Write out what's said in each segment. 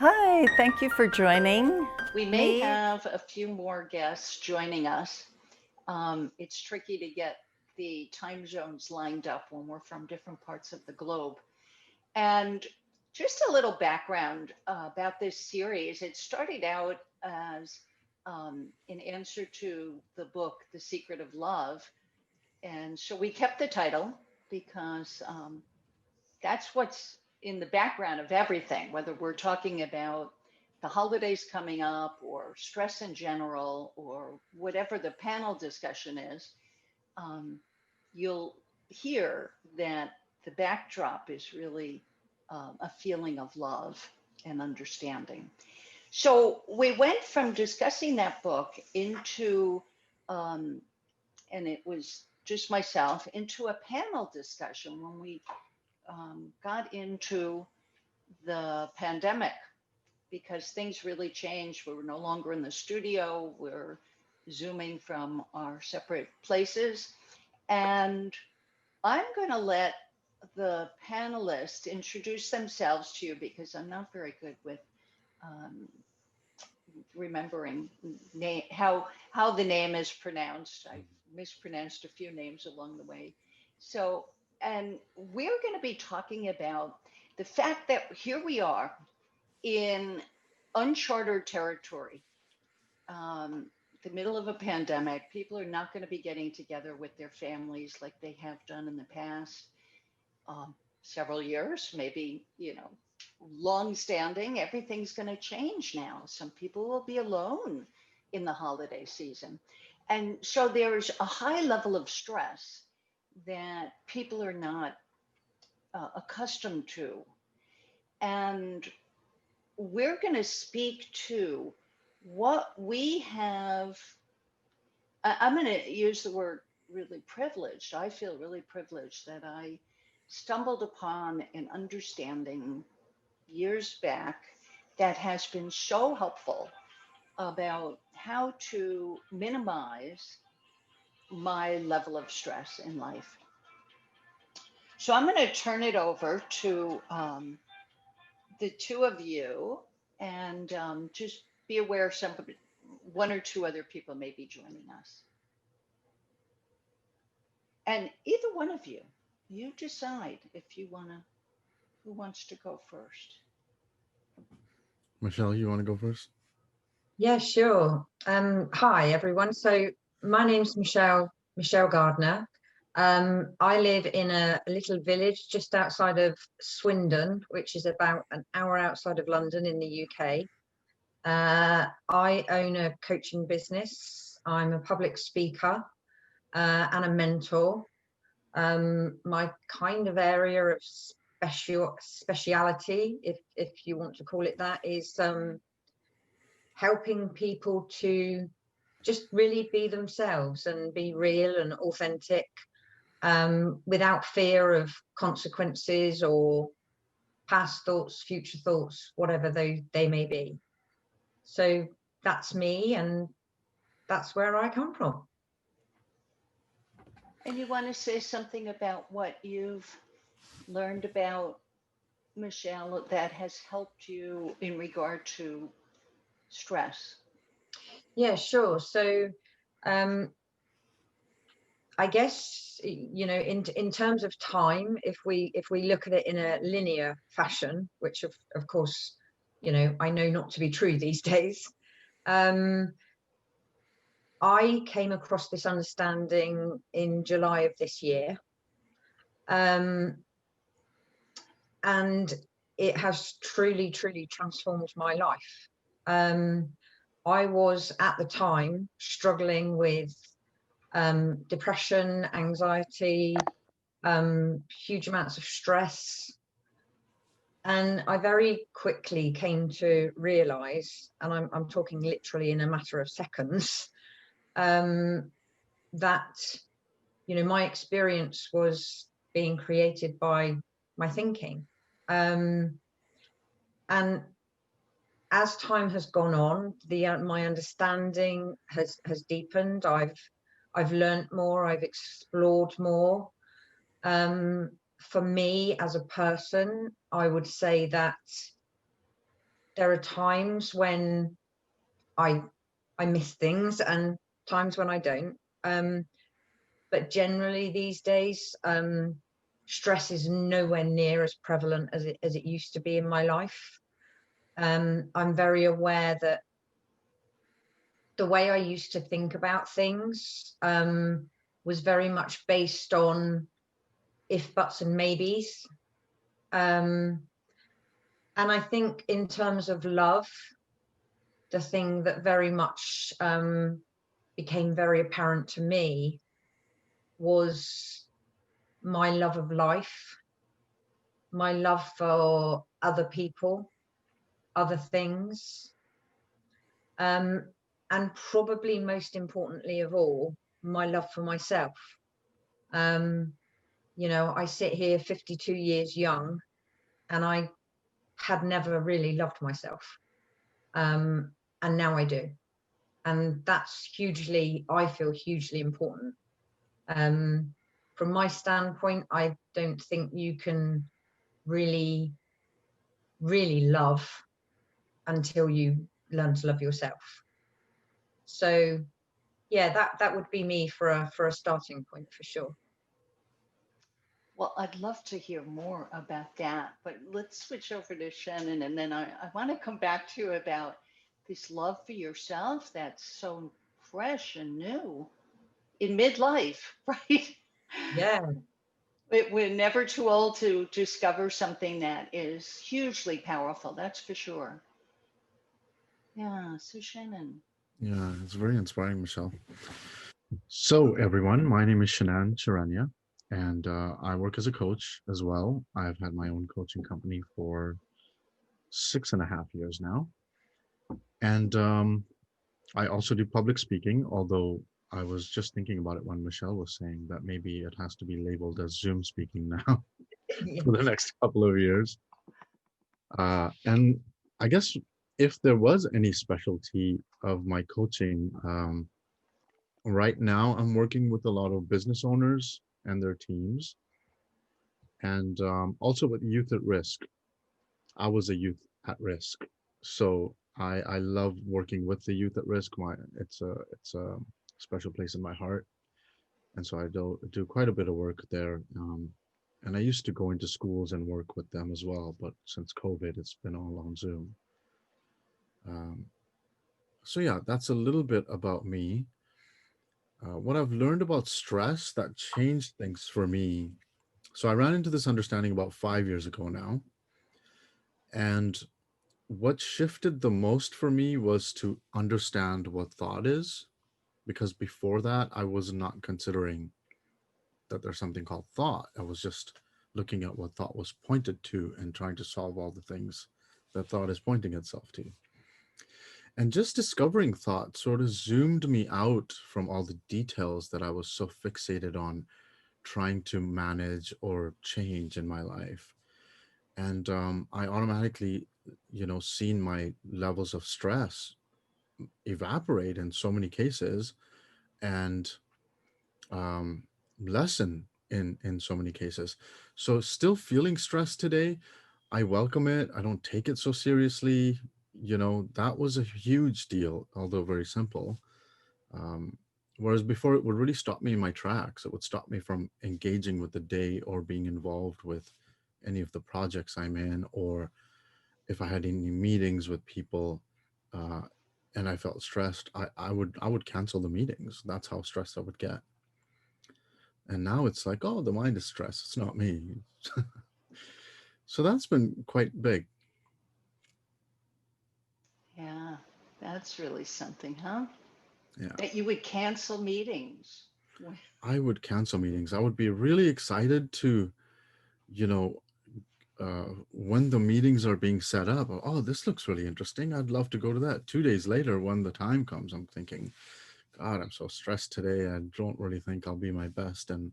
Hi, thank you for joining We may me. have a few more guests joining us. It's tricky to get the time zones lined up when we're from different parts of the globe. And just a little background about this series. It started out as an answer to the book, The Secret of Love. And so we kept the title because that's what's in the background of everything, whether we're talking about the holidays coming up or stress in general or whatever the panel discussion is. You'll hear that the backdrop is really a feeling of love and understanding. So we went from discussing that book into, um, and it was just myself, into a panel discussion when we got into the pandemic because things really changed. We were no longer in the studio, we're Zooming from our separate places. And I'm going to let the panelists introduce themselves to you because I'm not very good with um, remembering how the name is pronounced. I've mispronounced a few names along the way. So, and we're going to be talking about the fact that here we are in uncharted territory, um, the middle of a pandemic. People are not going to be getting together with their families like they have done in the past several years, maybe, long standing. Everything's going to change now. Some people will be alone in the holiday season. And so there's a high level of stress that people are not accustomed to. And we're going to speak to what we have. I'm going to use the word really privileged. I feel really privileged that I stumbled upon an understanding years back that has been so helpful about how to minimize my level of stress in life. So I'm going to turn it over to the two of you and just be aware one or two other people may be joining us. And either one of you, you decide if you want to, who wants to go first. Michelle, you want to go first? Yeah, sure. Hi, everyone. So my name's Michelle Gardner. I live in a little village just outside of Swindon, which is about an hour outside of London in the UK. I own a coaching business. I'm a public speaker and a mentor. My kind of area of speciality, if you want to call it that, is helping people to just really be themselves and be real and authentic without fear of consequences or past thoughts, future thoughts, whatever they may be. So that's me, and that's where I come from. And you want to say something about what you've learned about Michelle that has helped you in regard to stress? Yeah, sure. So I guess, in terms of time, if we look at it in a linear fashion, which of course, I know not to be true these days, I came across this understanding in July of this year, and it has truly transformed my life. I was at the time struggling with depression, anxiety, huge amounts of stress. And I very quickly came to realize, and I'm talking literally in a matter of seconds, that, my experience was being created by my thinking. And as time has gone on, my understanding has deepened. I've learned more, I've explored more. For me as a person, I would say that there are times when I miss things and times when I don't. But generally these days, stress is nowhere near as prevalent as it used to be in my life. I'm very aware that the way I used to think about things was very much based on if, buts, and maybes. And I think in terms of love, the thing that very much became very apparent to me was my love of life, my love for other people, other things, and probably most importantly of all, my love for myself. You know, I sit here 52 years young, and I had never really loved myself. And now I do. And that's hugely, I feel hugely important. From my standpoint, I don't think you can really, really love until you learn to love yourself. So yeah, that would be me for a starting point for sure. Well, I'd love to hear more about that, but let's switch over to Shannon, and then I want to come back to you about this love for yourself that's so fresh and new in midlife, right? Yeah. We're never too old to discover something that is hugely powerful, that's for sure. Yeah, so Shannon. Yeah, it's very inspiring, Michelle. So, everyone, my name is Shannon Charania, and I work as a coach as well. I've had my own coaching company for 6.5 years now. And I also do public speaking, although I was just thinking about it when Michelle was saying that maybe it has to be labeled as Zoom speaking now for the next couple of years. And I guess if there was any specialty of my coaching, right now I'm working with a lot of business owners and their teams, and also with youth at risk. I was a youth at risk, so I love working with the youth at risk. It's a special place in my heart, and so I do quite a bit of work there. And I used to go into schools and work with them as well, but since COVID, it's been all on Zoom. Um, so yeah, that's a little bit about me. What I've learned about stress that changed things for me. So I ran into this understanding about 5 years ago now. And what shifted the most for me was to understand what thought is, because before that, I was not considering that there's something called thought. I was just looking at what thought was pointed to and trying to solve all the things that thought is pointing itself to. And just discovering thought sort of zoomed me out from all the details that I was so fixated on trying to manage or change in my life. And I automatically, seen my levels of stress evaporate in so many cases, and um, lessen in so many cases. So still feeling stressed today, I welcome it. I don't take it so seriously. That was a huge deal, although very simple. Um, Whereas before, it would really stop me in my tracks. It would stop me from engaging with the day or being involved with any of the projects I'm in, or if I had any meetings with people, uh, and I felt stressed, I would cancel the meetings. That's how stressed I would get. And now it's like, oh, the mind is stressed. It's not me. So that's been quite big. Yeah, that's really something, huh? Yeah. That you would cancel meetings. I would cancel meetings. I would be really excited to, you know, when the meetings are being set up, oh, this looks really interesting. I'd love to go to that. 2 days later, when the time comes, I'm thinking, God, I'm so stressed today. I don't really think I'll be my best. And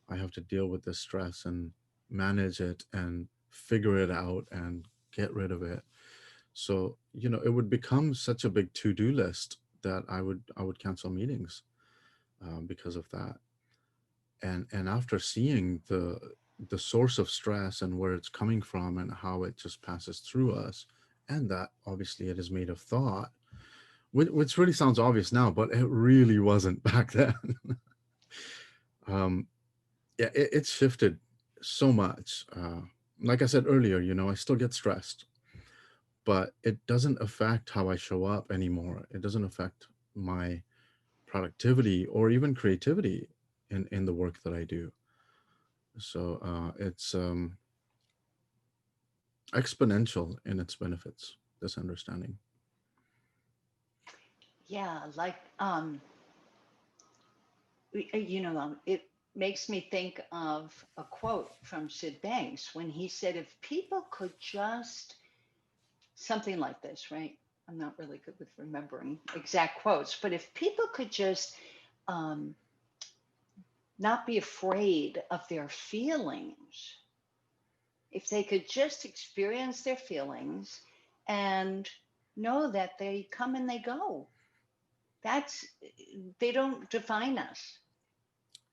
I have to deal with this stress and manage it and figure it out and get rid of it. So, it would become such a big to-do list that I would cancel meetings because of that. And after seeing the source of stress and where it's coming from and how it just passes through us and that obviously it is made of thought, which really sounds obvious now, but it really wasn't back then. um, yeah, it's shifted so much. Like I said earlier, I still get stressed, but it doesn't affect how I show up anymore. It doesn't affect my productivity or even creativity in the work that I do. So it's exponential in its benefits, this understanding. Yeah, like it makes me think of a quote from Sid Banks when he said, if people could just something like this, right? I'm not really good with remembering exact quotes, but if people could just um, not be afraid of their feelings, if they could just experience their feelings and know that they come and they go, that's, they don't define us.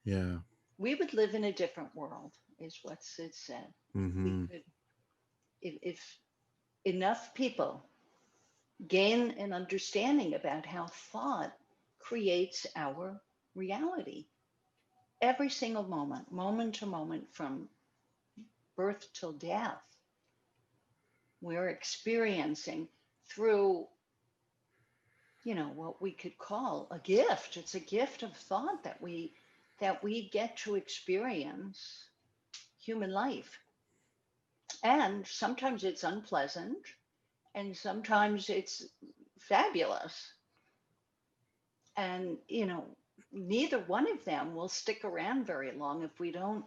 Yeah. We would live in a different world, is what Sid said. We Hmm. could, if enough people gain an understanding about how thought creates our reality. Every single moment, moment to moment, from birth till death, we're experiencing through, what we could call a gift. It's a gift of thought that we get to experience human life. And sometimes it's unpleasant, and sometimes it's fabulous. And, neither one of them will stick around very long if we don't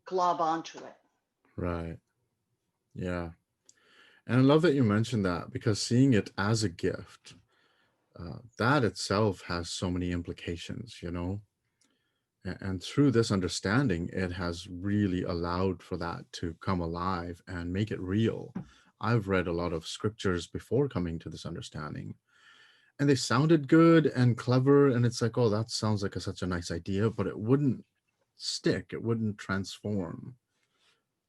glob onto it. Right. Yeah. And I love that you mentioned that, because seeing it as a gift, that itself has so many implications. And through this understanding, it has really allowed for that to come alive and make it real. I've read a lot of scriptures before coming to this understanding, and they sounded good and clever. And it's like, oh, that sounds like such a nice idea, but it wouldn't stick, it wouldn't transform.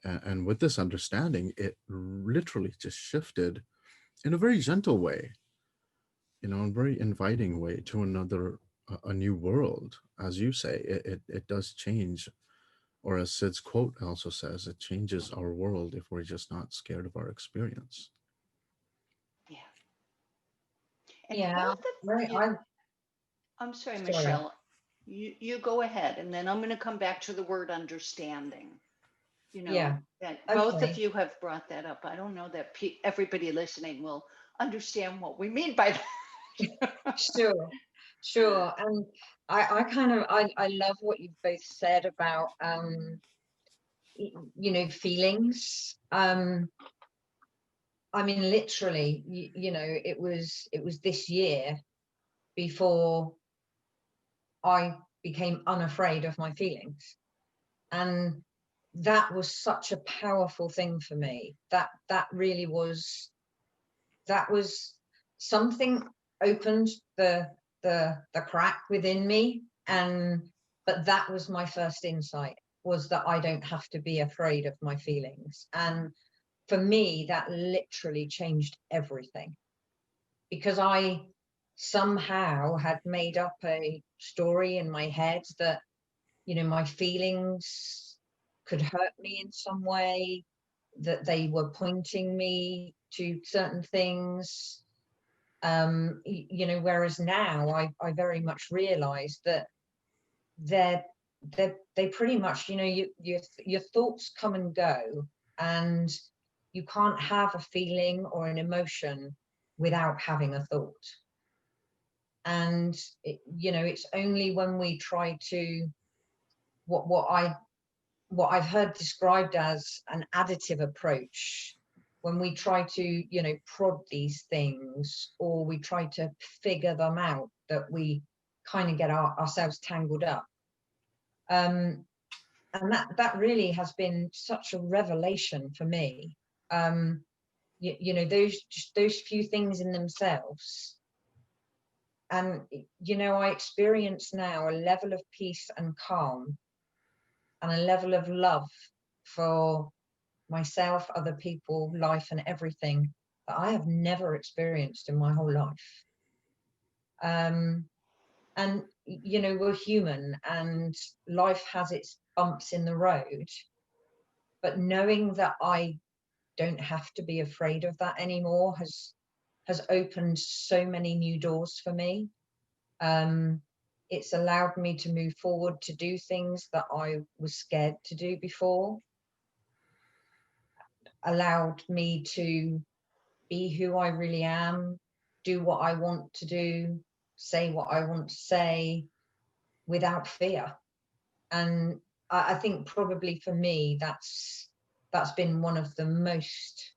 And with this understanding, it literally just shifted in a very gentle way, a very inviting way to a new world. As you say, it does change, or as Sid's quote also says, it changes our world if we're just not scared of our experience. Yeah. And Yeah, both of right. you, I'm sorry, Sorry. Michelle, you go ahead, and then I'm going to come back to the word understanding. Yeah. That both of Okay. you have brought that up. I don't know that everybody listening will understand what we mean by that. Sure. Sure. And I kind of I love what you've both said about feelings. I mean, literally, it was this year before I became unafraid of my feelings. And that was such a powerful thing for me. That really was, that was something opened the crack within me. But that was my first insight, was that I don't have to be afraid of my feelings. And for me, that literally changed everything, because I somehow had made up a story in my head that, my feelings could hurt me in some way, that they were pointing me to certain things. Whereas now I very much realize that they're, they pretty much, your thoughts come and go, and you can't have a feeling or an emotion without having a thought. And it's only when we try to, what I've heard described as an additive approach, when we try to, prod these things, or we try to figure them out, that we kind of get ourselves tangled up. And that really has been such a revelation for me. Those few things in themselves. And, I experience now a level of peace and calm, and a level of love for myself, other people, life, and everything that I have never experienced in my whole life. And you know, we're human, and life has its bumps in the road. But knowing that I don't have to be afraid of that anymore has opened so many new doors for me. It's allowed me to move forward, to do things that I was scared to do before, allowed me to be who I really am, do what I want to do, say what I want to say without fear. And I think probably for me, that's been one of the most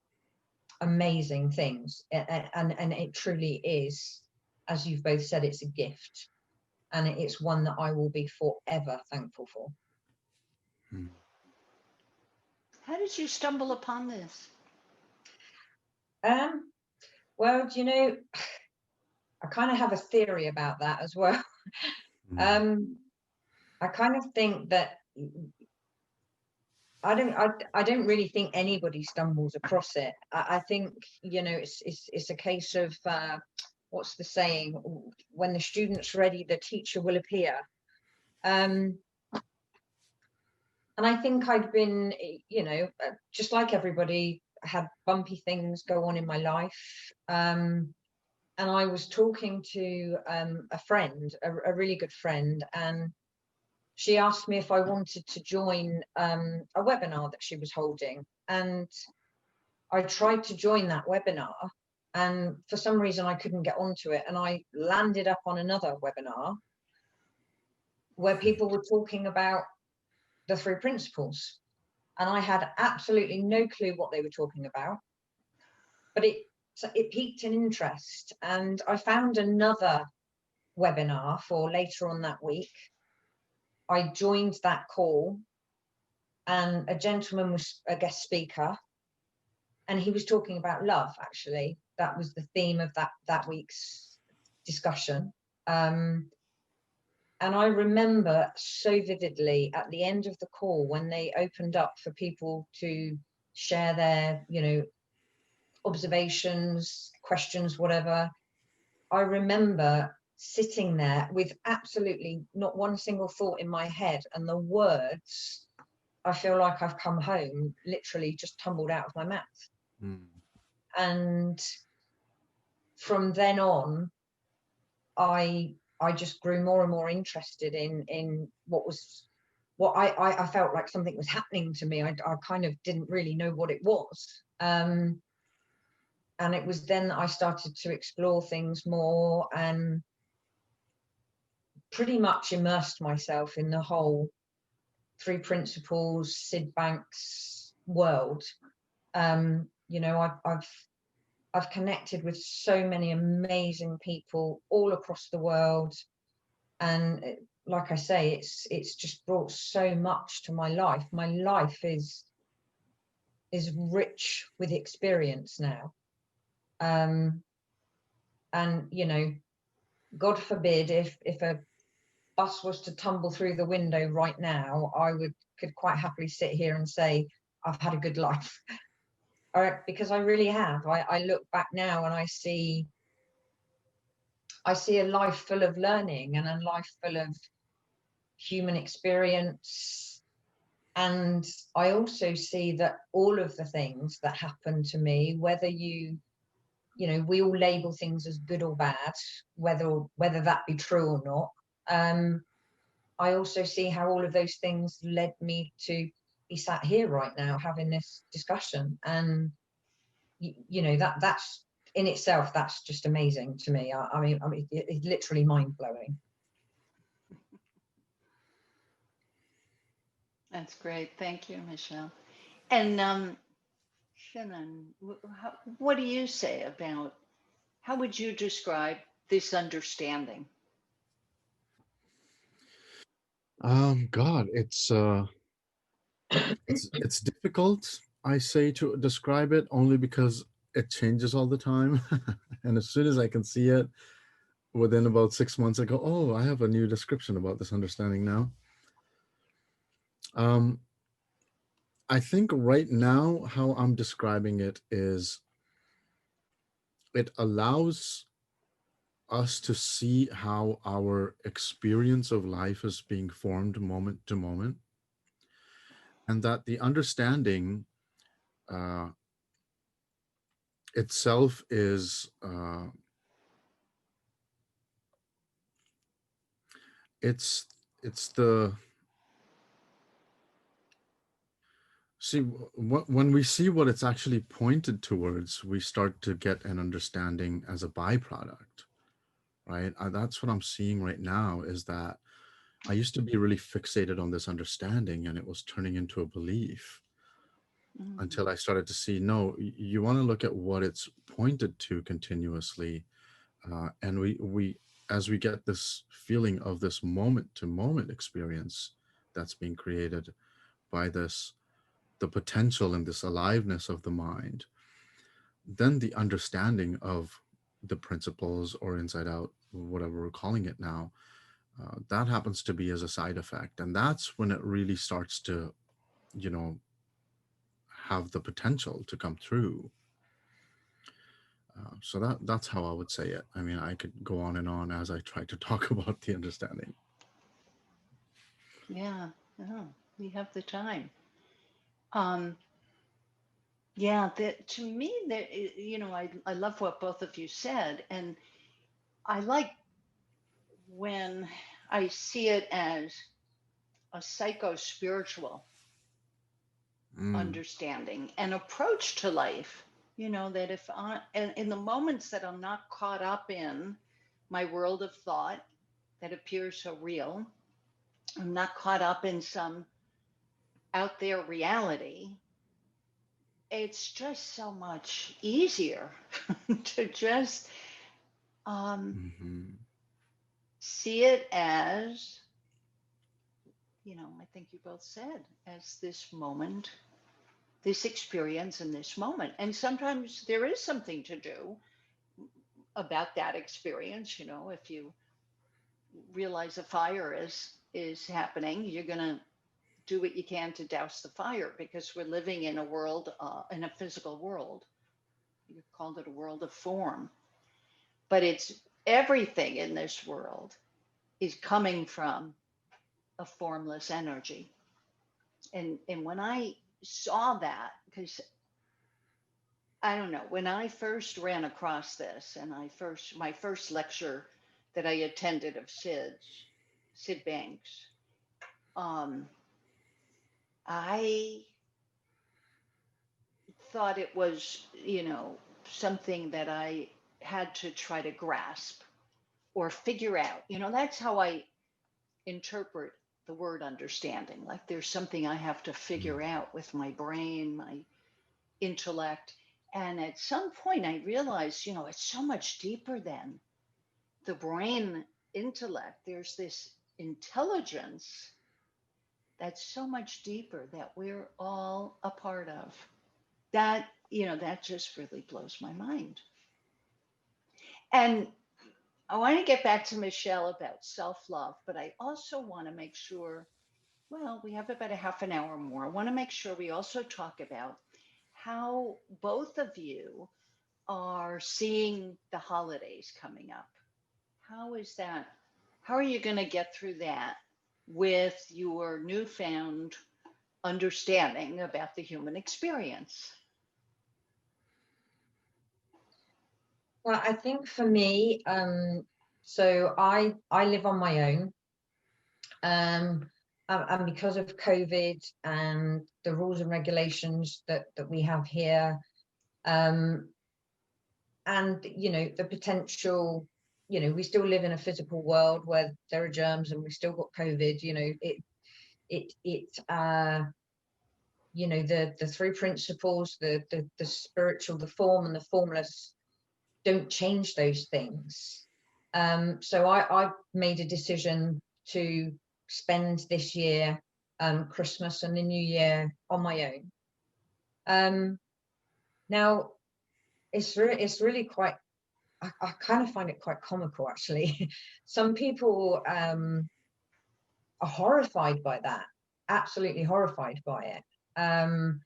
amazing things. And it truly is, as you've both said, it's a gift. And it's one that I will be forever thankful for. How did you stumble upon this? Well, do you know, I kind of have a theory about that as well. I kind of think that I don't really think anybody stumbles across it. I think, you know, it's a case of what's the saying? When the student's ready, the teacher will appear. And I think I'd been, you know, just like everybody, had bumpy things go on in my life. And I was talking to a friend, a really good friend, and she asked me if I wanted to join a webinar that she was holding. And I tried to join that webinar, and for some reason I couldn't get onto it. And I landed up on another webinar where people were talking about the 3 principles. And I had absolutely no clue what they were talking about, but it piqued an interest. And I found another webinar for later on that week. I joined that call, and a gentleman was a guest speaker, and he was talking about love. Actually, that was the theme of that week's discussion. And I remember so vividly at the end of the call, when they opened up for people to share their, you know, observations, questions, whatever. I remember sitting there with absolutely not one single thought in my head, and the words, I feel like I've come home, literally just tumbled out of my mouth. And from then on, I just grew more and more interested in what I felt like something was happening to me. I kind of didn't really know what it was. And it was then that I started to explore things more, and pretty much immersed myself in the whole 3 principles, Sid Banks world. You know, I've connected with so many amazing people all across the world, and like I say, it's just brought so much to my life. My life is rich with experience now. And you know, God forbid if a bus was to tumble through the window right now, I could quite happily sit here and say I've had a good life. Because I really have. I look back now and I see a life full of learning, and a life full of human experience. And I also see that all of the things that happen to me, whether you know, we all label things as good or bad, whether that be true or not. I also see how all of those things led me to be sat here right now having this discussion. And you know, that's in itself, that's just amazing to me. I mean it's literally mind-blowing. That's great. Thank you, Michelle. And Shannon, what do you say about, how would you describe this understanding? God, it's difficult, I say, to describe it, only because it changes all the time. And as soon as I can see it, within about 6 months, I go, oh, I have a new description about this understanding now. I think right now, how I'm describing it is it allows us to see how our experience of life is being formed moment to moment, and that the understanding uh, itself is it's it's the see when we see what it's actually pointed towards, we start to get an understanding as a byproduct, right? That's what I'm seeing right now, is that I used to be really fixated on this understanding, and it was turning into a belief Mm. until I started to see, no, you want to look at what it's pointed to continuously. And we, as we get this feeling of this moment to moment experience that's being created by this, the potential and this aliveness of the mind, then the understanding of the principles or inside out, whatever we're calling it now, that happens to be as a side effect. And that's when it really starts to, you know, have the potential to come through. So that's how I would say it. I mean, I could go on and on as I try to talk about the understanding. Yeah, oh, we have the time. Um, yeah, that to me, that you know, I love what both of you said, and I like when I see it as a psycho spiritual Mm, understanding and approach to life. You know, that if I, and in the moments that I'm not caught up in my world of thought that appears so real, I'm not caught up in some out there reality, it's just so much easier to just um, mhm, see it as, you know, I think you both said, as this moment, this experience in this moment. And sometimes there is something to do about that experience. You know, if you realize a fire is happening, you're going to do what you can to douse the fire, because we're living in a world, in a physical world. You called it a world of form, but it's everything in this world is coming from a formless energy. And when I saw that, because I don't know, when I first ran across this, and my first lecture that I attended of Sid Banks, um, I thought it was, you know, something that I had to try to grasp or figure out. You know, that's how I interpret the word understanding. Like there's something I have to mm, figure out with my brain, my intellect. And at some point, I realized, you know, it's so much deeper than the brain intellect. There's this intelligence that's so much deeper that we're all a part of. That, you know, that just really blows my mind. And I want to get back to Michelle about self love, but I also want to make sure, well, we have about a half an hour more. I want to make sure we also talk about how both of you are seeing the holidays coming up. How is that? How are you going to get through that with your newfound understanding about the human experience? Well, I think for me, so I live on my own, and because of COVID and the rules and regulations that we have here, um, and you know the potential, you know, we still live in a physical world where there are germs and we've still got COVID. You know, you know, the three principles, the spiritual, the form, and the formless don't change those things. So I made a decision to spend this year, Christmas and the New Year, on my own. Now it's really quite. I kind of find it quite comical, actually. Some people are horrified by that, absolutely horrified by it. And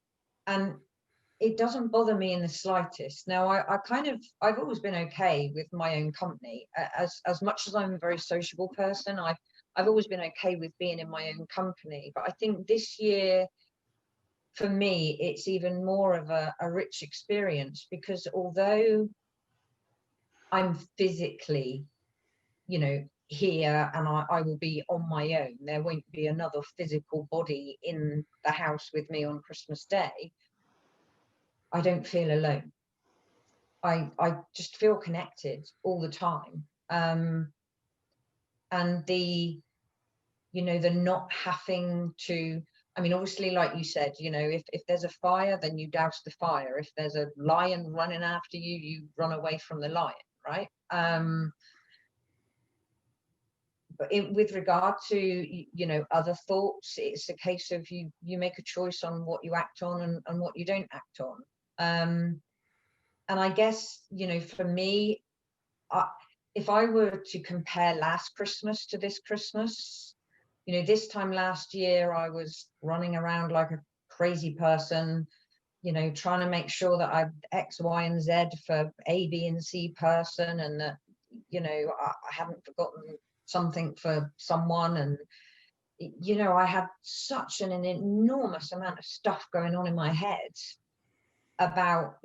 it doesn't bother me in the slightest. Now, I've always been okay with my own company. As much as I'm a very sociable person, I've always been okay with being in my own company. But I think this year, for me, it's even more of a rich experience, because although I'm physically, here, and I will be on my own, there won't be another physical body in the house with me on Christmas Day, I don't feel alone. I just feel connected all the time. And the not having to, I mean, obviously, like you said, if there's a fire, then you douse the fire. If there's a lion running after you, you run away from the lion, right? But with regard to, other thoughts, it's a case of you make a choice on what you act on and what you don't act on. And I guess, for me, if I were to compare last Christmas to this Christmas, this time last year, I was running around like a crazy person, trying to make sure that I X, Y, and Z for A, B, and C person, and that, I hadn't forgotten something for someone. And, I had such an enormous amount of stuff going on in my head about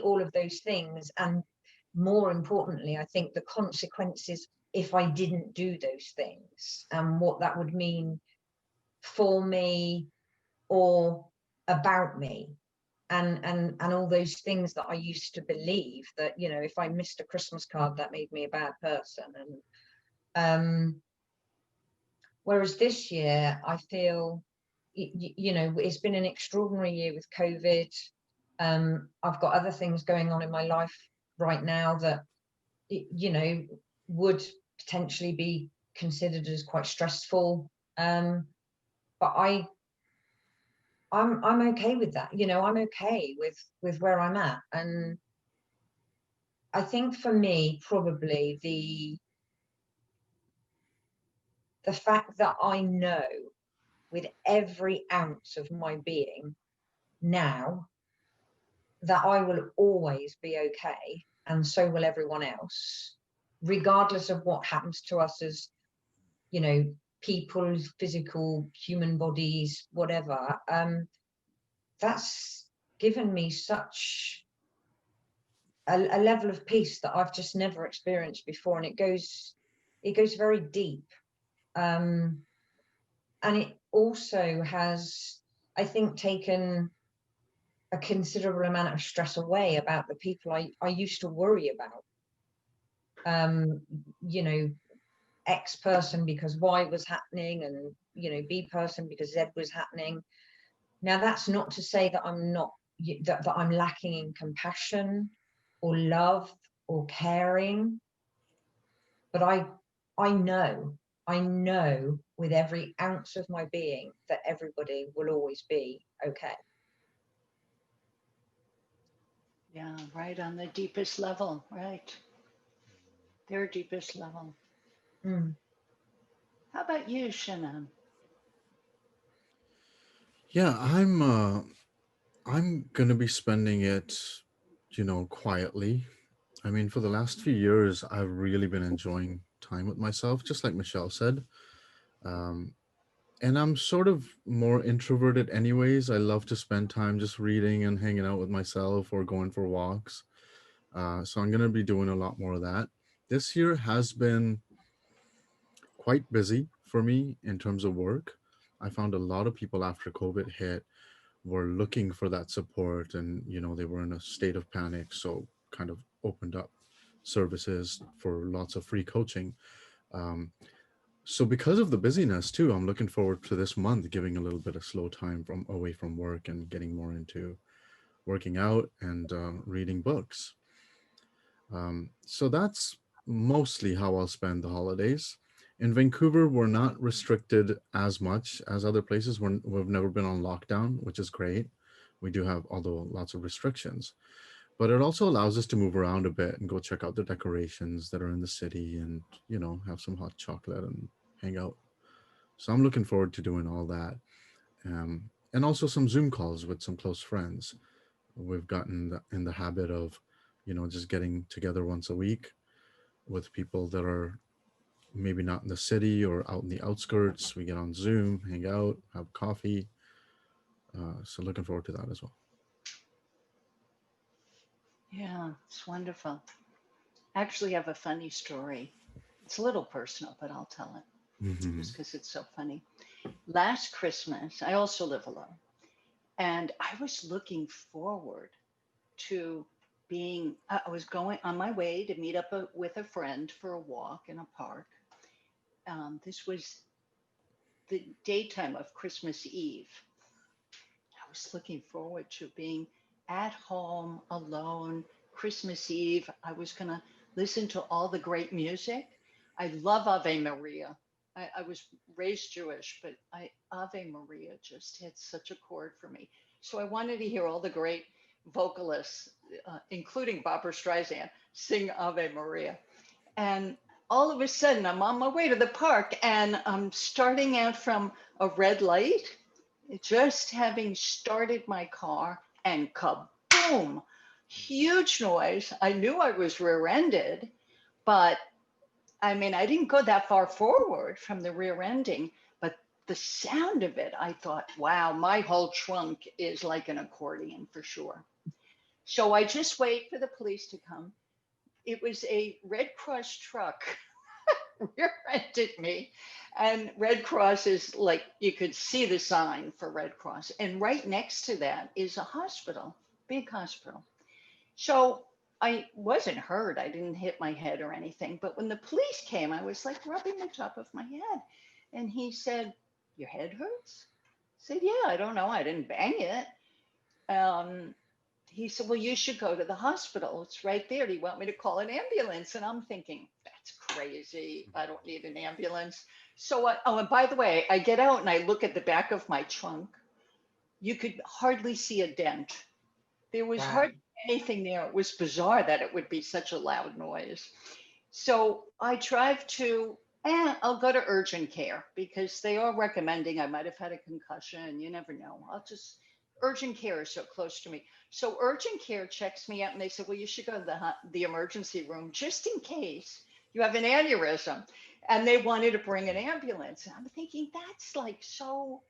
all of those things, and more importantly, I think the consequences if I didn't do those things, and what that would mean for me or about me, and all those things that I used to believe, that if I missed a Christmas card, that made me a bad person. And whereas this year, I feel it's been an extraordinary year with COVID. I've got other things going on in my life right now that would potentially be considered as quite stressful, but I'm okay with that. I'm okay with where I'm at. And I think for me, probably the fact that I know with every ounce of my being now that I will always be okay, and so will everyone else, regardless of what happens to us as, people, physical, human bodies, whatever. That's given me such a level of peace that I've just never experienced before, and it goes very deep. And it also has, I think, taken a considerable amount of stress away about the people I used to worry about. X person because Y was happening, and B person because Z was happening. Now, that's not to say that I'm not that I'm lacking in compassion or love or caring, but I know with every ounce of my being that everybody will always be okay. Yeah, right on the deepest level, right? Their deepest level. Mm. How about you, Shannon? Yeah, I'm gonna be spending it, quietly. I mean, for the last few years, I've really been enjoying time with myself, just like Michelle said. Um, and I'm sort of more introverted anyways. I love to spend time just reading and hanging out with myself or going for walks. So I'm gonna be doing a lot more of that. This year has been quite busy for me in terms of work. I found a lot of people after COVID hit were looking for that support, and they were in a state of panic, so kind of opened up services for lots of free coaching. So because of the busyness too, I'm looking forward to this month giving a little bit of slow time from away from work and getting more into working out and reading books. So that's mostly how I'll spend the holidays. In Vancouver, we're not restricted as much as other places. We've never been on lockdown, which is great. We do have, although, lots of restrictions, but it also allows us to move around a bit and go check out the decorations that are in the city, and have some hot chocolate and hang out. So I'm looking forward to doing all that. and also some Zoom calls with some close friends. We've gotten in the habit of, just getting together once a week with people that are maybe not in the city or out in the outskirts. We get on Zoom, hang out, have coffee. So looking forward to that as well. Yeah, it's wonderful. I actually have a funny story. It's a little personal, but I'll tell it just because it's so funny. Last Christmas, I also live alone, and I was looking forward to I was going on my way to meet up with a friend for a walk in a park. This was the daytime of Christmas Eve. I was looking forward to being at home alone Christmas Eve. I was going to listen to all the great music. I love Ave Maria. I was raised Jewish, but Ave Maria just hit such a chord for me. So I wanted to hear all the great vocalists, including Barbara Streisand, sing Ave Maria. And all of a sudden, I'm on my way to the park and I'm starting out from a red light, just having started my car, and kaboom, huge noise. I knew I was rear-ended, but I mean, I didn't go that far forward from the rear ending, but the sound of it, I thought, wow, my whole trunk is like an accordion for sure. So I just wait for the police to come. It was a Red Cross truck rear-ended me. And Red Cross is like, you could see the sign for Red Cross. And right next to that is a hospital, big hospital. So I wasn't hurt. I didn't hit my head or anything. But when the police came, I was like rubbing the top of my head. And he said, your head hurts? I said, yeah, I don't know. I didn't bang it. He said, well, you should go to the hospital. It's right there. Do you want me to call an ambulance? And I'm thinking, that's crazy. I don't need an ambulance. So, and by the way, I get out and I look at the back of my trunk. You could hardly see a dent. There was hardly anything there. It was bizarre that it would be such a loud noise. So I drive to, I'll go to urgent care because they are recommending I might have had a concussion. You never know. Urgent care is so close to me. So urgent care checks me out and they said, well, you should go to the emergency room just in case you have an aneurysm. And they wanted to bring an ambulance. And I'm thinking, that's like so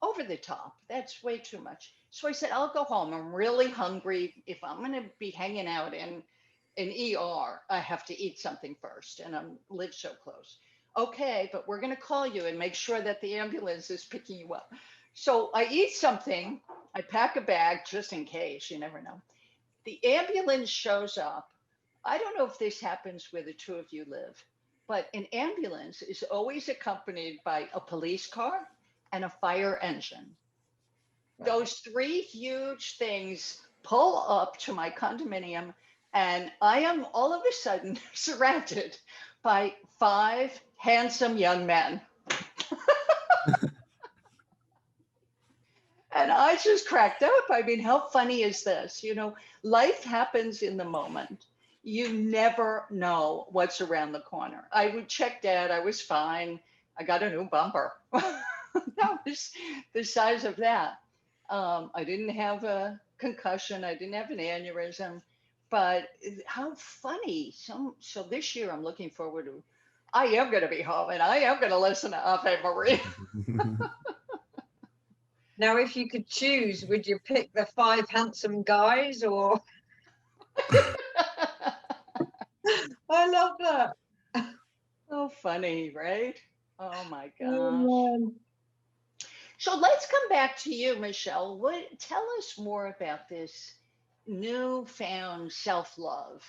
over the top. That's way too much. So I said, I'll go home. I'm really hungry. If I'm going to be hanging out in an ER, I have to eat something first. And I live so close. Okay, but we're going to call you and make sure that the ambulance is picking you up. So I eat something. I pack a bag just in case. You never know. The ambulance shows up. I don't know if this happens where the two of you live, but an ambulance is always accompanied by a police car and a fire engine. Those three huge things pull up to my condominium, and I am all of a sudden surrounded by 5 handsome young men. And I just cracked up. I mean, how funny is this? You know, life happens in the moment. You never know what's around the corner. I would check Dad. I was fine. I got a new bumper. That was the size of that. I didn't have a concussion. I didn't have an aneurysm. But how funny. So this year I'm looking forward to, I am going to be home and I am going to listen to Ave Maria. Now, if you could choose, would you pick the 5 handsome guys or? I love that. So funny, right? Oh my gosh. Oh, So let's come back to you, Michelle. Tell us more about this newfound self-love.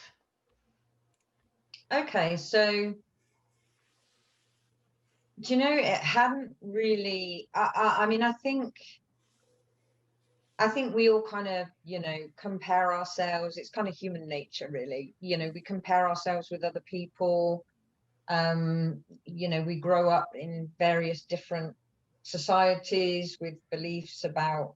okay, so do you know, it hadn't really, I mean, I think we all kind of, compare ourselves. It's kind of human nature, really. We compare ourselves with other people. We grow up in various different societies with beliefs about,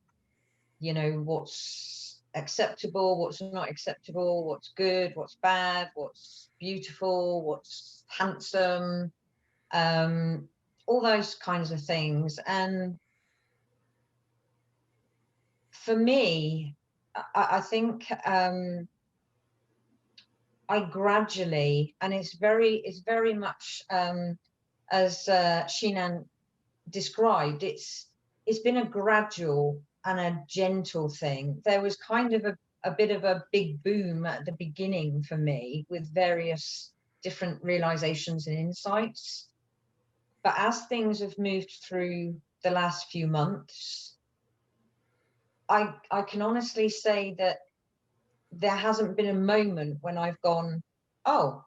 what's acceptable, what's not acceptable, what's good, what's bad, what's beautiful, what's handsome, all those kinds of things. And for me, I think I gradually, and it's very much as Shinan described, it's been a gradual and a gentle thing. There was kind of a bit of a big boom at the beginning for me with various different realizations and insights. But as things have moved through the last few months, I can honestly say that there hasn't been a moment when I've gone, oh,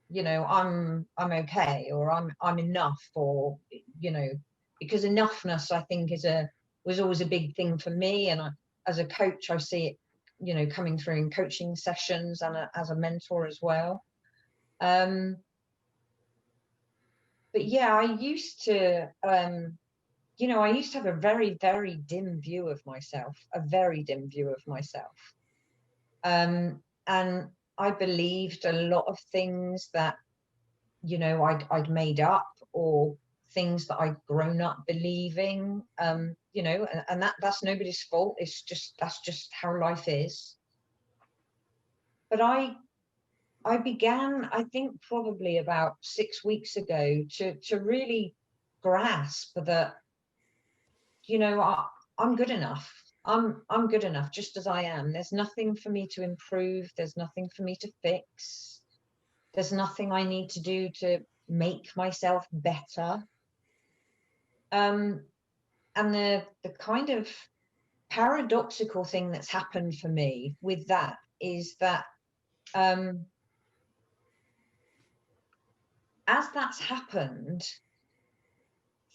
you know, I'm okay, or I'm enough, or, you know, because enoughness, I think, was always a big thing for me. And as a coach, I see it, you know, coming through in coaching sessions and as a mentor as well. But yeah, I used to, you know, I used to have a very, very dim view of myself, a very dim view of myself. And I believed a lot of things that, you know, I'd made up, or things that I'd grown up believing, you know, and that's nobody's fault. That's just how life is. But I began, I think probably about 6 weeks ago, to really grasp that, you know, I'm good enough. I'm good enough just as I am. There's nothing for me to improve. There's nothing for me to fix. There's nothing I need to do to make myself better. And the kind of paradoxical thing that's happened for me with that is that as that's happened,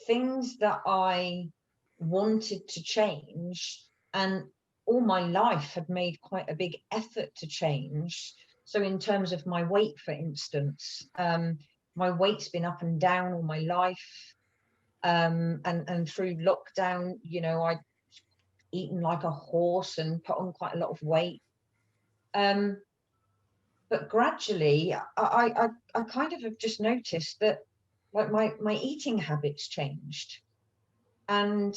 things that I wanted to change, and all my life had made quite a big effort to change. So in terms of my weight, for instance, my weight's been up and down all my life. And through lockdown, you know, I'd eaten like a horse and put on quite a lot of weight. But gradually, I kind of have just noticed that, like, my eating habits changed. And,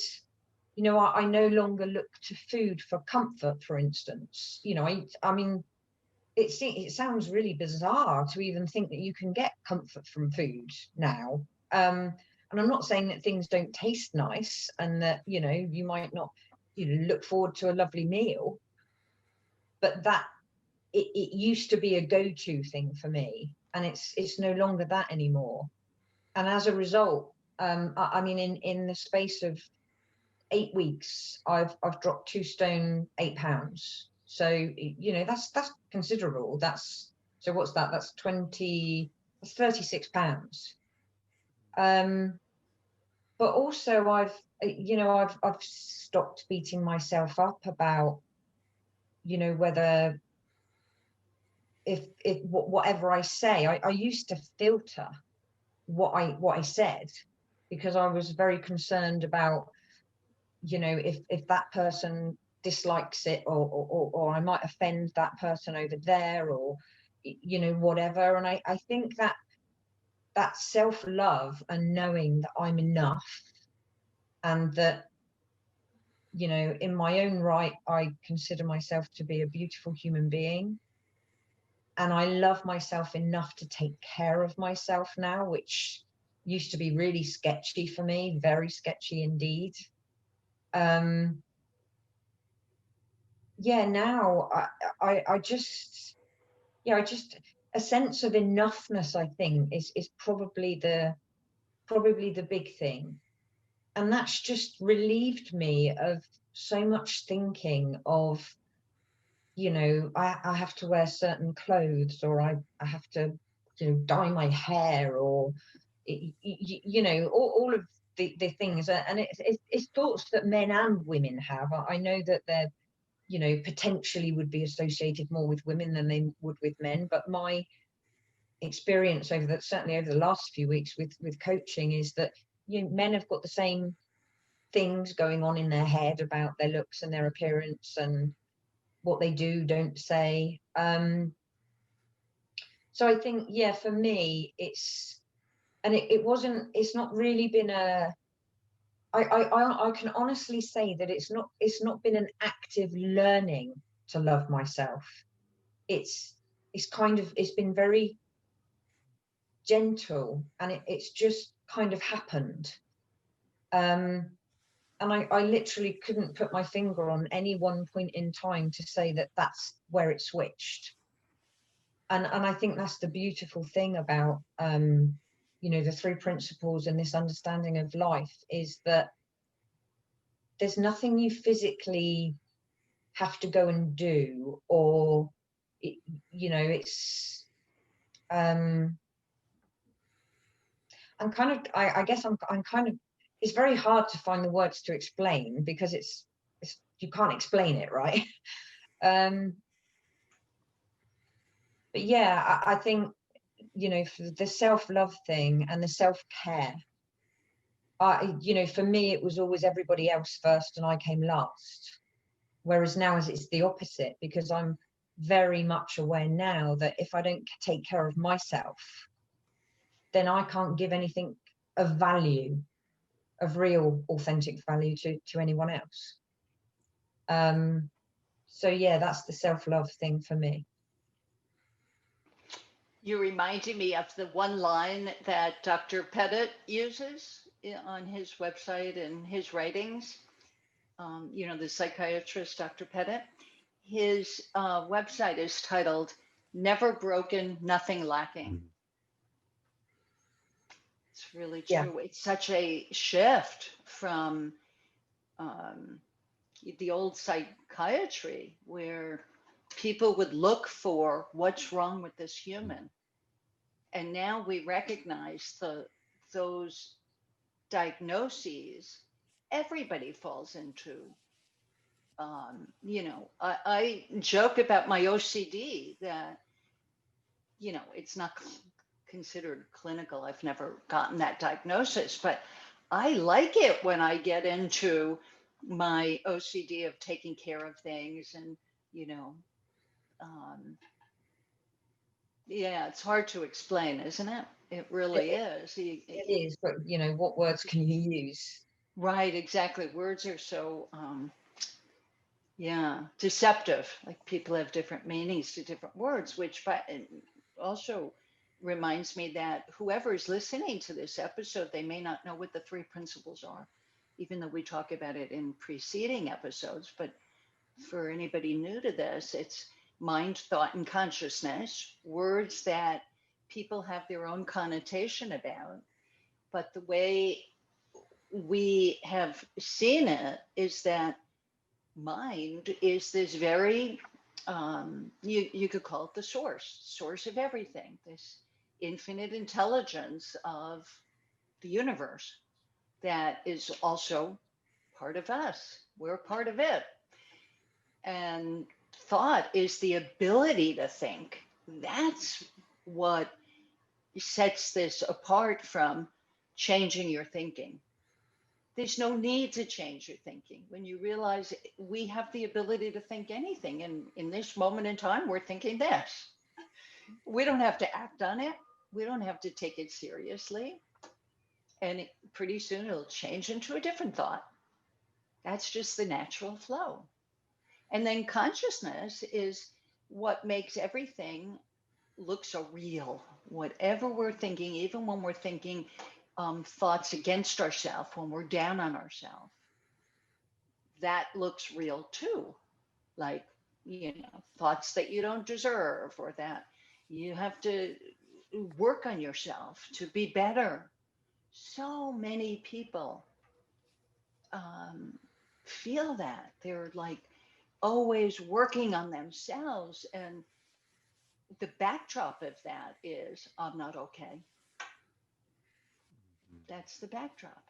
you know, I no longer look to food for comfort, for instance. You know, I mean, it sounds really bizarre to even think that you can get comfort from food now. And I'm not saying that things don't taste nice, and that, you know, you might not, you know, look forward to a lovely meal, but that it used to be a go-to thing for me, and it's no longer that anymore. And as a result, I mean, in the space of 8 weeks, I've dropped 2 stone 8 pounds. So, you know, that's considerable. So what's that? That's 36 pounds. But also I've stopped beating myself up about, you know, whether if whatever I say, I used to filter what I said, because I was very concerned about, you know, if that person dislikes it, or I might offend that person over there, or, you know, whatever. And I think that self-love and knowing that I'm enough, and that, you know, in my own right, I consider myself to be a beautiful human being, and I love myself enough to take care of myself now, which used to be really sketchy for me, very sketchy indeed. Yeah, now I just, yeah, a sense of enoughness, I think, is probably the big thing. And that's just relieved me of so much thinking of, you know, I have to wear certain clothes, or I have to, you know, dye my hair, or, you know, all of the things. And it's thoughts that men and women have. I know that they're, you know, potentially would be associated more with women than they would with men. But my experience certainly over the last few weeks with coaching, is that, you know, men have got the same things going on in their head about their looks and their appearance and what they do, don't say. So I think, yeah, for me, it's not really been I can honestly say that it's not been an active learning to love myself. It's it's been very gentle, and it's just kind of happened. Um, and I literally couldn't put my finger on any one point in time to say that that's where it switched. And I think that's the beautiful thing about the three principles and this understanding of life, is that there's nothing you physically have to go and do, or it's I'm kind of I guess I'm kind of, it's very hard to find the words to explain, because it's you can't explain it, right? um but yeah, I think, for the self-love thing and the self-care, for me it was always everybody else first and I came last. Whereas now it's the opposite, because I'm very much aware now that if I don't take care of myself, then I can't give anything of value, of real authentic value, to anyone else. So yeah, that's the self-love thing for me. You reminded me of the one line that Dr. Pettit uses on his website and his writings. The psychiatrist, Dr. Pettit. His website is titled "Never Broken, Nothing Lacking." It's really true. Yeah. It's such a shift from the old psychiatry, where people would look for what's wrong with this human. And now we recognize those diagnoses everybody falls into. I joke about my OCD, that, it's not considered clinical. I've never gotten that diagnosis, but I like it when I get into my OCD of taking care of things. And, yeah, it's hard to explain, isn't it? It really is. It is, but what words can you use? Right, exactly. Words are so deceptive. Like, people have different meanings to different words, which also reminds me that whoever is listening to this episode, they may not know what the three principles are, even though we talk about it in preceding episodes. But for anybody new to this, it's mind, thought, and consciousness, words that people have their own connotation about. But the way we have seen it is that mind is this very, you could call it the source of everything, this infinite intelligence of the universe that is also part of us. We're part of it. And thought is the ability to think. That's what sets this apart from changing your thinking. There's no need to change your thinking when you realize we have the ability to think anything. And in this moment in time, we're thinking this. We don't have to act on it. We don't have to take it seriously. And pretty soon it'll change into a different thought. That's just the natural flow. And then consciousness is what makes everything look so real. Whatever we're thinking, even when we're thinking thoughts against ourselves, when we're down on ourselves, that looks real too. Like, thoughts that you don't deserve, or that you have to work on yourself to be better. So many people feel that. They're like always working on themselves. And the backdrop of that is, I'm not okay. That's the backdrop.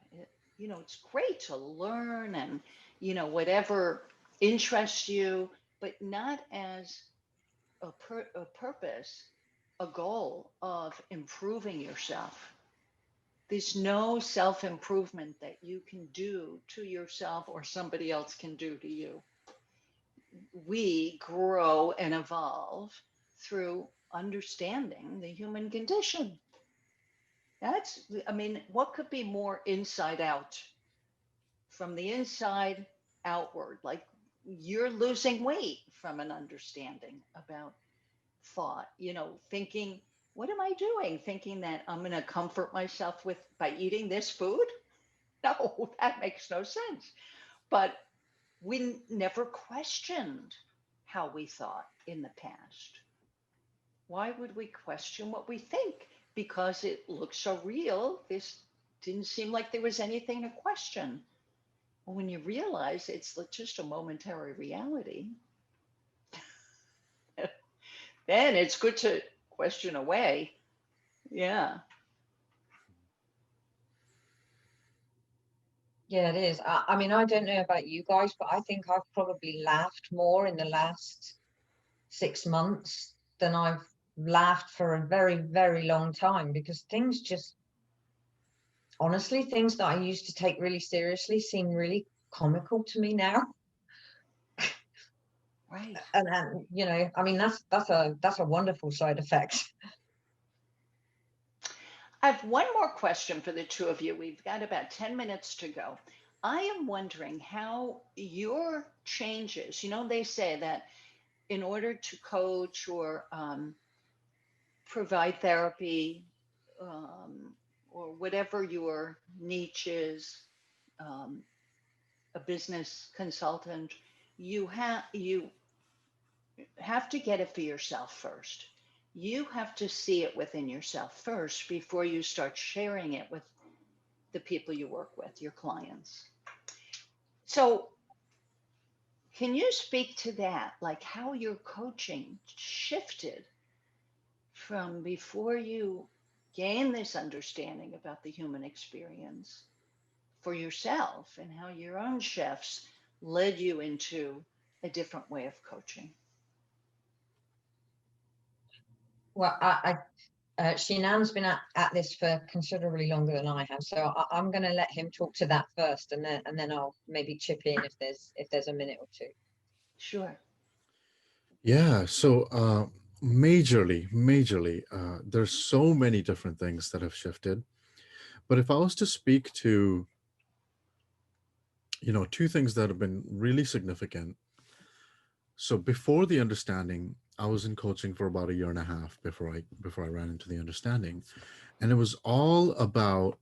It's great to learn and, whatever interests you, but not as a purpose, a goal of improving yourself. There's no self-improvement that you can do to yourself or somebody else can do to you. We grow and evolve through understanding the human condition. What could be more inside out from the inside outward, like you're losing weight from an understanding about thought, thinking, what am I doing? Thinking that I'm going to comfort myself with by eating this food? No, that makes no sense. But we never questioned how we thought in the past. Why would we question what we think? Because it looks so real. This didn't seem like there was anything to question. Well, when you realize it's just a momentary reality, then it's good to question away. Yeah. Yeah, it is. I mean, I don't know about you guys, but I think I've probably laughed more in the last 6 months than I've laughed for a very, very long time, because things just, honestly, things that I used to take really seriously seem really comical to me now. Right. And I mean, that's a wonderful side effect. I have one more question for the two of you. We've got about 10 minutes to go. I am wondering how your changes, they say that in order to coach or provide therapy, or whatever your niche is, um, a business consultant, you have to get it for yourself first. You have to see it within yourself first before you start sharing it with the people you work with, your clients. So, can you speak to that? Like how your coaching shifted from before you gain this understanding about the human experience for yourself, and how your own chefs led you into a different way of coaching? Well, Shinan's been at this for considerably longer than I have, so I'm going to let him talk to that first, and then I'll maybe chip in if there's a minute or two. Sure. Yeah, so majorly, there's so many different things that have shifted. But if I was to speak to, two things that have been really significant. So before the understanding, I was in coaching for about a year and a half before I ran into the understanding. And it was all about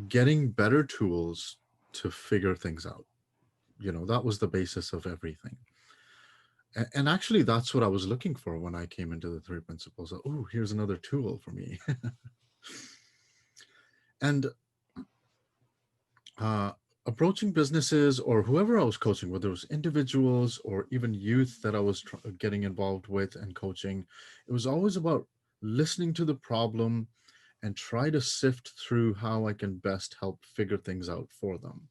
getting better tools to figure things out. That was the basis of everything. And actually, that's what I was looking for when I came into the three principles. Oh, here's another tool for me. And approaching businesses or whoever I was coaching, whether it was individuals or even youth that I was getting involved with and coaching, it was always about listening to the problem and try to sift through how I can best help figure things out for them.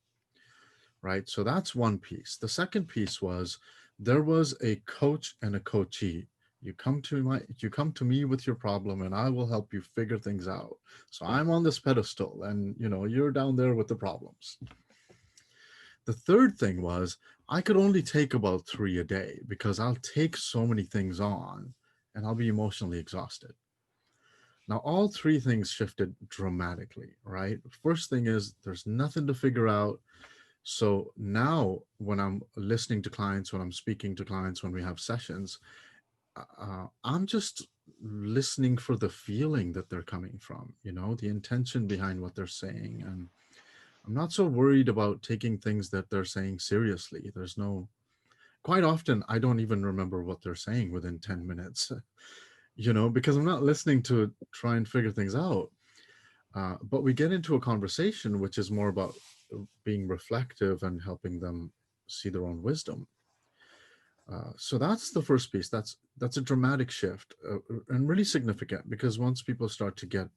Right? So that's one piece. The second piece was there was a coach and a coachee. You come to me with your problem and I will help you figure things out. So I'm on this pedestal and you're down there with the problems. The third thing was I could only take about 3 a day because I'll take so many things on and I'll be emotionally exhausted. Now, all three things shifted dramatically, right? First thing is there's nothing to figure out. So now when I'm listening to clients, when I'm speaking to clients, when we have sessions, I'm just listening for the feeling that they're coming from, the intention behind what they're saying. And I'm not so worried about taking things that they're saying seriously. Quite often, I don't even remember what they're saying within 10 minutes, because I'm not listening to try and figure things out. But we get into a conversation, which is more about being reflective and helping them see their own wisdom. So that's the first piece. That's a dramatic shift and really significant, because once people start to get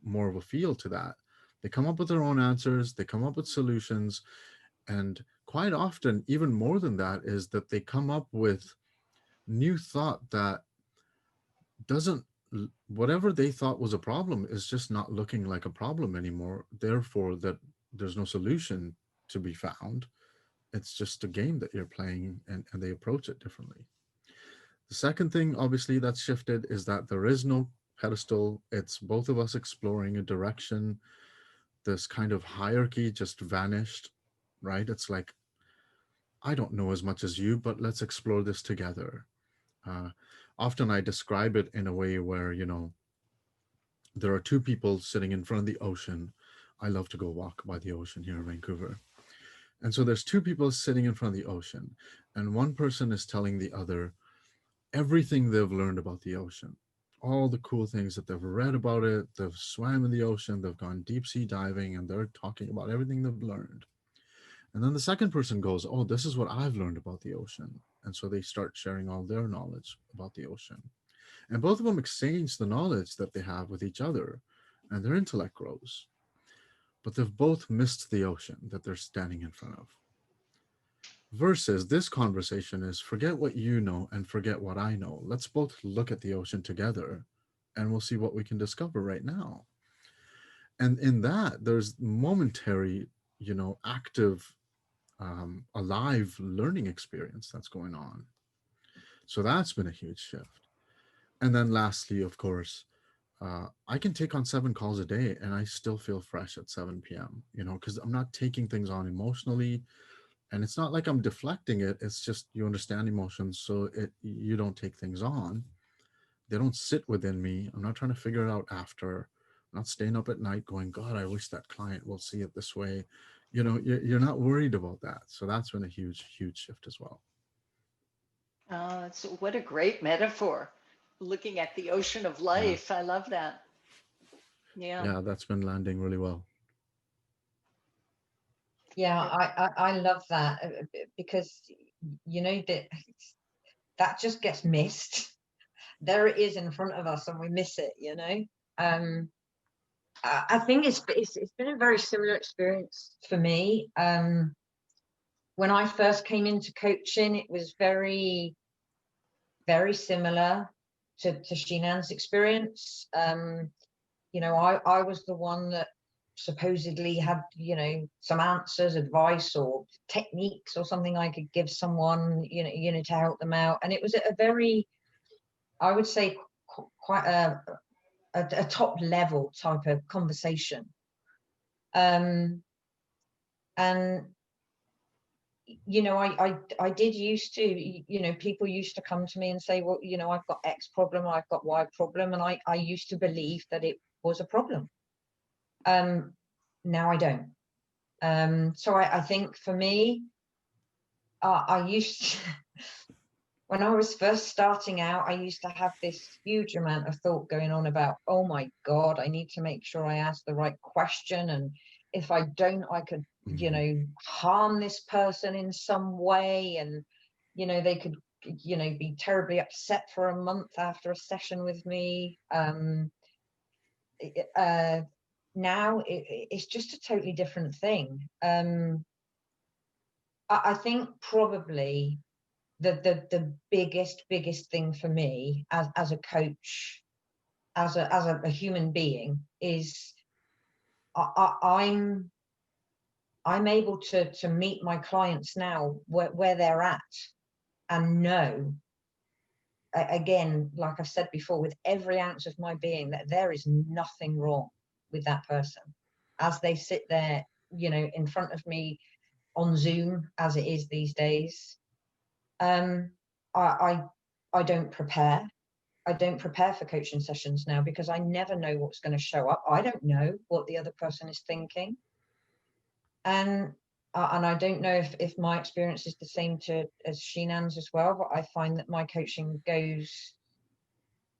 more of a feel to that, they come up with their own answers, they come up with solutions. And quite often, even more than that, is that they come up with new thought that whatever they thought was a problem is just not looking like a problem anymore. Therefore, that there's no solution to be found. It's just a game that you're playing, and they approach it differently. The second thing, obviously, that's shifted is that there is no pedestal. It's both of us exploring a direction. This kind of hierarchy just vanished, right? It's like, I don't know as much as you, but let's explore this together. Often I describe it in a way where, there are two people sitting in front of the ocean. I love to go walk by the ocean here in Vancouver. And so there's two people sitting in front of the ocean, and one person is telling the other everything they've learned about the ocean, all the cool things that they've read about it. They've swam in the ocean, they've gone deep sea diving, and they're talking about everything they've learned. And then the second person goes, oh, this is what I've learned about the ocean. And so they start sharing all their knowledge about the ocean. And both of them exchange the knowledge that they have with each other, and their intellect grows. But they've both missed the ocean that they're standing in front of. Versus this conversation is, forget what you know and forget what I know. Let's both look at the ocean together, and we'll see what we can discover right now. And in that, there's momentary, active, alive learning experience that's going on. So that's been a huge shift. And then lastly, of course, I can take on 7 calls a day and I still feel fresh at 7 p.m., because I'm not taking things on emotionally. And it's not like I'm deflecting it. It's just, you understand emotions, so you don't take things on. They don't sit within me. I'm not trying to figure it out after. I'm not staying up at night going, God, I wish that client will see it this way. You're not worried about that. So that's been a huge, huge shift as well. What a great metaphor. Looking at the ocean of life. Yeah. I love that. Yeah, that's been landing really well. Yeah, I love that, because that just gets missed. There it is in front of us and we miss it, I think it's been a very similar experience for me. When I first came into coaching, it was very, very similar to Shinan's experience. I was the one that supposedly had, some answers, advice, or techniques or something I could give someone, to help them out. And it was a very, I would say, quite a top level type of conversation. And I did used to, people used to come to me and say, well, I've got X problem, I've got Y problem, and I used to believe that it was a problem. Now I don't. So I think for me, I used to, when I was first starting out, I used to have this huge amount of thought going on about, oh my God, I need to make sure I ask the right question. And if I don't, I could, harm this person in some way. And, they could, be terribly upset for a month after a session with me. Now it's just a totally different thing. I think probably the biggest thing for me as a coach, as a human being, is I'm able to meet my clients now where they're at, and know, again, like I said before, with every ounce of my being, that there is nothing wrong with that person as they sit there, in front of me on Zoom, as it is these days. I don't prepare. I don't prepare for coaching sessions now, because I never know what's going to show up. I don't know what the other person is thinking. And I don't know if my experience is the same as Shinan's as well, but I find that my coaching goes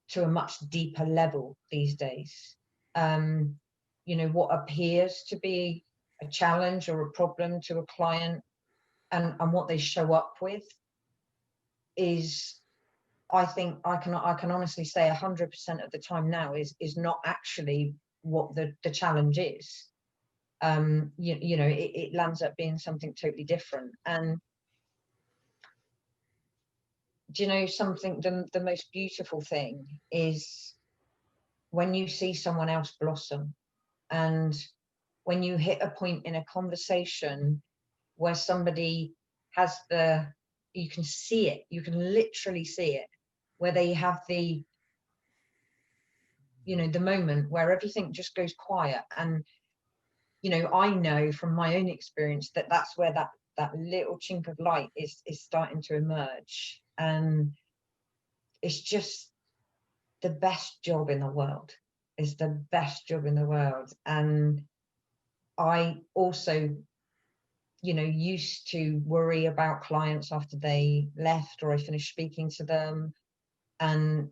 to a much deeper level these days. What appears to be a challenge or a problem to a client, and what they show up with, is, I think I can honestly say 100% of the time now is not actually what the challenge is. It lands up being something totally different. And something, the most beautiful thing is when you see someone else blossom, and when you hit a point in a conversation where somebody has you can see it, you can literally see it, where they have the moment where everything just goes quiet, and you know, I know from my own experience that that's where that little chink of light is starting to emerge, and it's just the best job in the world. It's the best job in the world. And I also, you know, used to worry about clients after they left or I finished speaking to them, and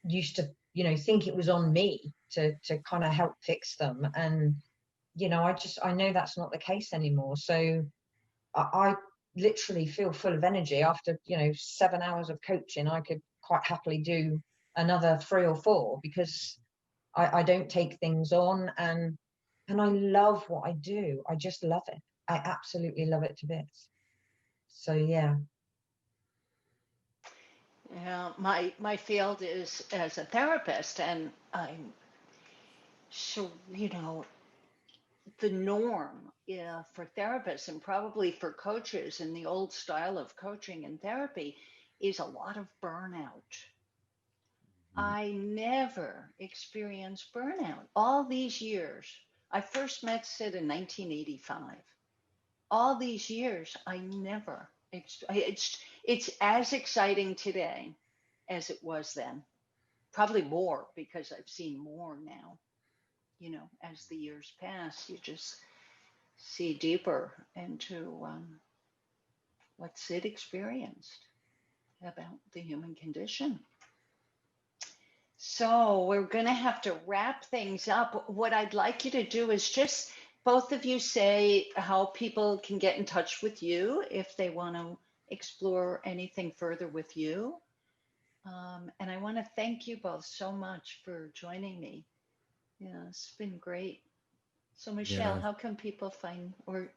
used to, you know, think it was on me to kind of help fix them. And, you know, I know that's not the case anymore. So I literally feel full of energy after, you know, 7 hours of coaching. I could quite happily do another 3 or 4 because I don't take things on, and I love what I do. I just love it. I absolutely love it to bits. So yeah. Yeah, my field is as a therapist, and I'm so, you know, the norm, yeah, for therapists and probably for coaches in the old style of coaching and therapy is a lot of burnout. I never experienced burnout all these years. I first met Sid in 1985. All these years, I never. It's as exciting today as it was then. Probably more because I've seen more now. You know, as the years pass, you just see deeper into what Sid experienced about the human condition. So we're going to have to wrap things up. What I'd like you to do is just both of you say how people can get in touch with you if they want to explore anything further with you. And I want to thank you both so much for joining me. Yeah, it's been great. So Michelle, Yeah. how can people find, or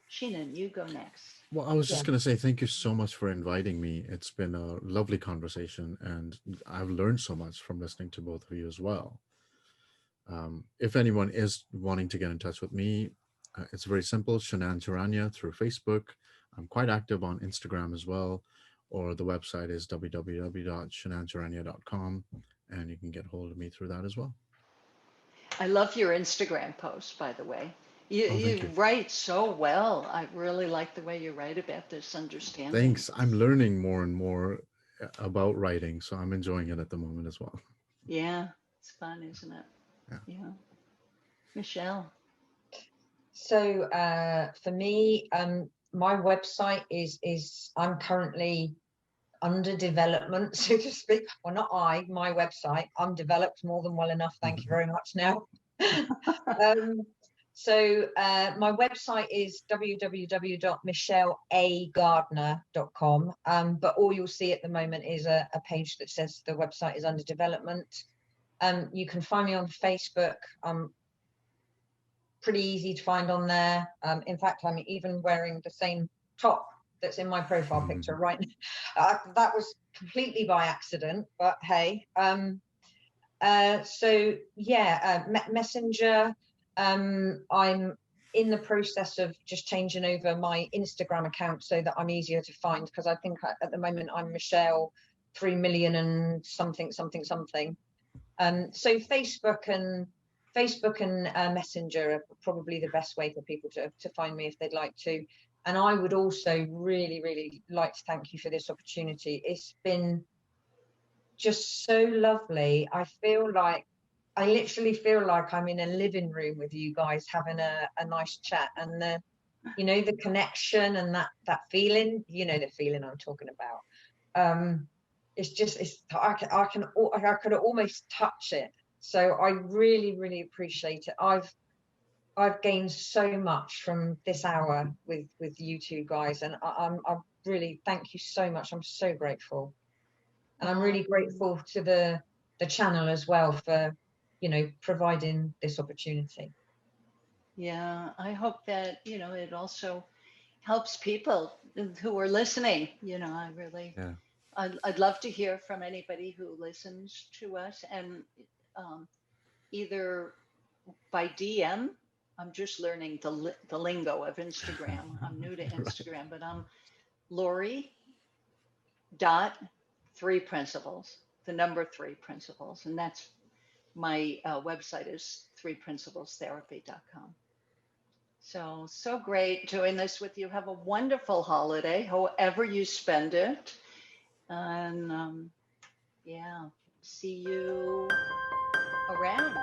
Sheenan, you go next. Well, I was Yeah. just going to say thank you so much for inviting me. It's been a lovely conversation, and I've learned so much from listening to both of you as well. If anyone is wanting to get in touch with me, it's very simple, Shanann Charania through Facebook. I'm quite active on Instagram as well, or the website is www.shananncharania.com, and you can get hold of me through that as well. I love your Instagram posts, by the way. You, Oh, thank you you. write so well. I really like the way you write about this understanding. Thanks. I'm learning more and more about writing, so I'm enjoying it at the moment as well. Yeah, it's fun, isn't it? Yeah. Yeah. Michelle. So for me, my website is I'm currently under development, so to speak. Well, not my website. I'm developed more than well enough. Thank you very much now. So my website is www.michelleagardner.com. But all you'll see at the moment is a page that says the website is under development. You can find me on Facebook. I'm pretty easy to find on there. In fact, I'm even wearing the same top that's in my profile picture right now. That was completely by accident, but hey. So yeah, Messenger. I'm in the process of just changing over my Instagram account so that I'm easier to find, because I think at the moment I'm Michelle 3 million and something. So Facebook and Messenger are probably the best way for people to find me if they'd like to. And I would also really, really like to thank you for this opportunity. It's been just so lovely. I literally feel like I'm in a living room with you guys having a nice chat, and you know, the connection and that feeling, you know, the feeling I'm talking about. I could almost touch it. So I really, really appreciate it. I've gained so much from this hour with you two guys, and I really thank you so much. I'm so grateful. And I'm really grateful to the channel as well for, you know, providing this opportunity. Yeah, I hope that, you know, it also helps people who are listening. You know, Yeah. I'd love to hear from anybody who listens to us, and either by DM. I'm just learning the lingo of Instagram. I'm new to Right. Instagram, but I'm Lori.3principles, the number 3 principles, and that's my website is threeprinciplestherapy.com. So great doing this with you. Have a wonderful holiday, however you spend it. And yeah, see you around.